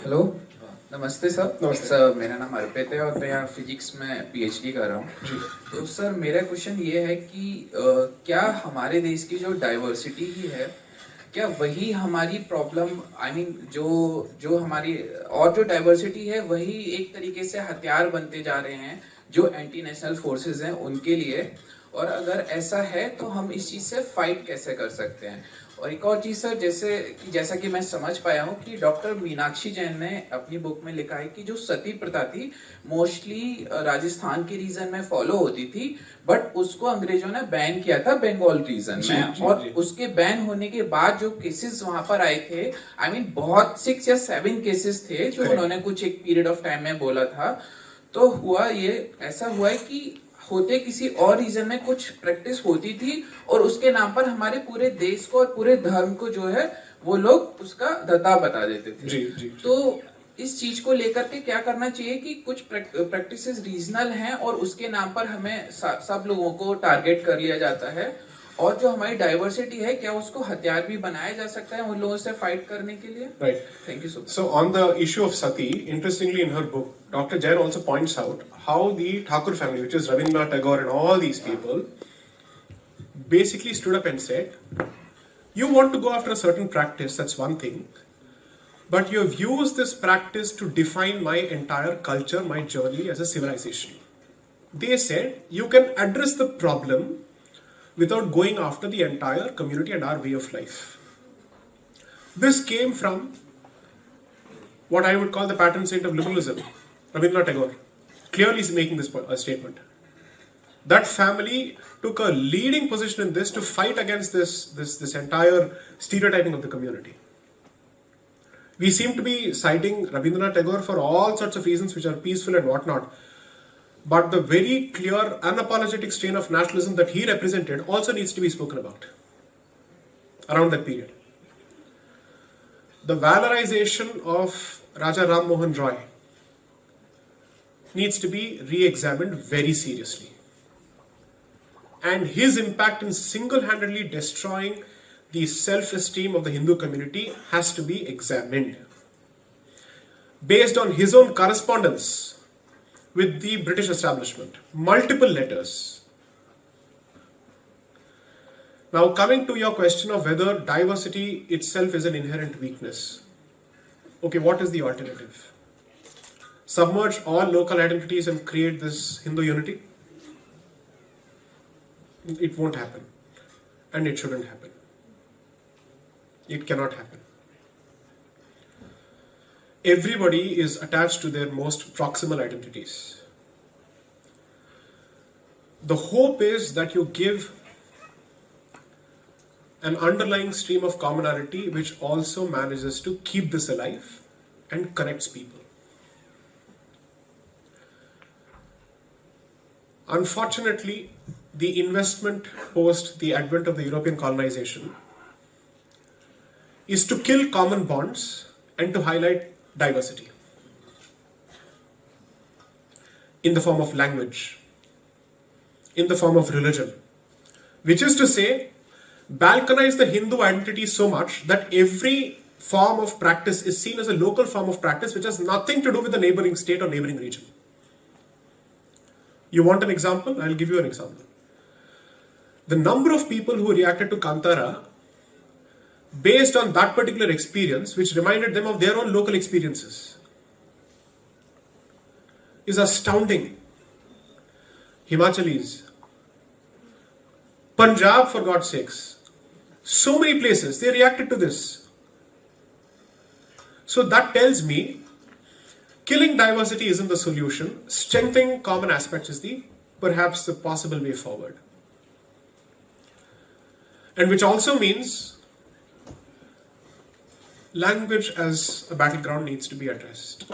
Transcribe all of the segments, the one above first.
Hello, नमस्ते sir. नमस्ते। Sir मेरा नाम अर्पित है और मैं यहाँ फिजिक्स में पीएचडी कर रहा हूँ। तो सर मेरा क्वेश्चन ये है कि क्या हमारे देश की जो डाइवर्सिटी ही है, क्या वही हमारी प्रॉब्लम आई मीन जो हमारी और जो डाइवर्सिटी है वही एक तरीके से हथियार बनते जा रहे हैं जो एंटी नेशनल फोर्सेस हैं उनके लिए, और अगर ऐसा है तो हम इस चीज से फाइट कैसे कर सकते हैं? और एक और चीज सर, जैसा कि मैं समझ पाया हूँ कि डॉक्टर मीनाक्षी जैन ने अपनी बुक में लिखा है कि जो सती प्रथा थी मोस्टली राजस्थान के रीजन में फॉलो होती थी, बट उसको अंग्रेजों ने बैन किया था बंगाल रीजन में। और उसके बैन होने के बाद जो केसेस वहां पर आए थे, आई मीन बहुत 6 या 7 केसेस थे जो उन्होंने कुछ एक पीरियड ऑफ टाइम में बोला था। तो ऐसा हुआ है कि होते किसी और रीजन में कुछ प्रैक्टिस होती थी और उसके नाम पर हमारे पूरे देश को और पूरे धर्म को जो है वो लोग उसका दता बता देते थे। जी। तो इस चीज को लेकर के क्या करना चाहिए कि कुछ प्रैक्टिसेस रीजनल हैं और उसके नाम पर हमें सब लोगों को टारगेट कर लिया जाता है, और जो हमारी डाइवर्सिटी है क्या उसको हथियार भी बनाया जा सकता है उन लोगों से फाइट करने के लिए? Right. Thank you so much. So on the issue of Sati, interestingly in her book, Dr. Jain also points out how the Thakur family, which is Rabindranath Tagore and all these people, basically stood up and said, you want to go after a certain practice, that's one thing, but you have used this practice to define my entire culture, my journey as a civilization. They said, you can address the problem without going after the entire community and our way of life. This came from what I would call the patron saint of liberalism, Rabindranath Tagore, clearly is making this statement. That family took a leading position in this to fight against this entire stereotyping of the community. We seem to be citing Rabindranath Tagore for all sorts of reasons which are peaceful and whatnot. But the very clear, unapologetic strain of nationalism that he represented also needs to be spoken about around that period. The valorization of Raja Ram Mohan Roy needs to be re-examined very seriously. And his impact in single-handedly destroying the self-esteem of the Hindu community has to be examined. Based on his own correspondence with the British establishment, multiple letters. Now coming to your question of whether diversity itself is an inherent weakness. Okay, what is the alternative? Submerge all local identities and create this Hindu unity? It won't happen. And it shouldn't happen. It cannot happen. Everybody is attached to their most proximal identities. The hope is that you give an underlying stream of commonality which also manages to keep this alive and connects people. Unfortunately, the investment post the advent of the European colonization is to kill common bonds and to highlight diversity in the form of language, in the form of religion, which is to say, balkanize the Hindu identity so much that every form of practice is seen as a local form of practice which has nothing to do with the neighboring state or neighboring region. You want an example? I'll give you an example. The number of people who reacted to Kantara based on that particular experience, which reminded them of their own local experiences, is astounding. Himachalis, Punjab, for God's sakes, so many places, they reacted to this. So that tells me, killing diversity isn't the solution. Strengthening common aspects is perhaps the possible way forward. And which also means language as a battleground needs to be addressed.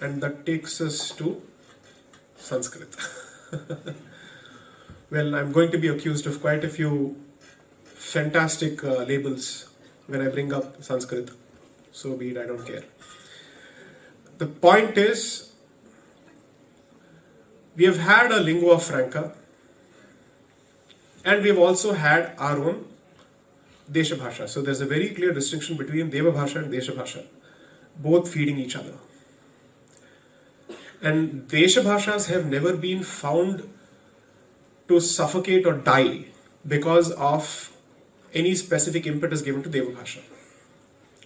And that takes us to Sanskrit. Well, I'm going to be accused of quite a few fantastic labels when I bring up Sanskrit. So be it, I don't care. The point is, we have had a lingua franca and we have also had our own Desha Bhasha. So there's a very clear distinction between Deva Bhasha and Desha Bhasha. both feeding each other. And Desha Bhashas have never been found to suffocate or die because of any specific impetus given to Deva Bhasha.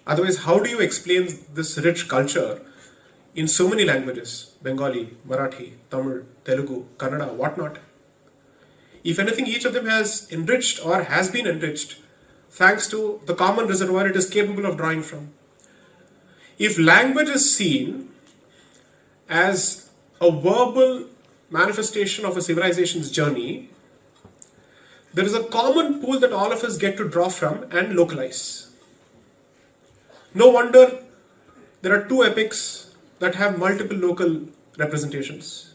Otherwise, how do you explain this rich culture in so many languages? Bengali, Marathi, Tamil, Telugu, Kannada, whatnot. If anything, each of them has enriched or has been enriched thanks to the common reservoir it is capable of drawing from. If language is seen as a verbal manifestation of a civilization's journey, there is a common pool that all of us get to draw from and localize. No wonder there are two epics that have multiple local representations.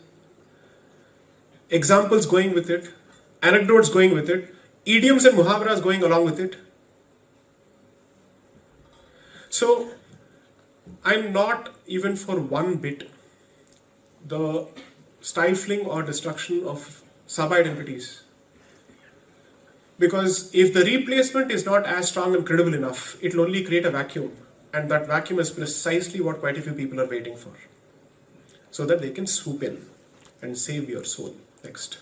Examples going with it, anecdotes going with it, idioms and muhavras going along with it. So, I'm not even for one bit the stifling or destruction of sub-identities. Because if the replacement is not as strong and credible enough, it will only create a vacuum. And that vacuum is precisely what quite a few people are waiting for. So that they can swoop in and save your soul. Next.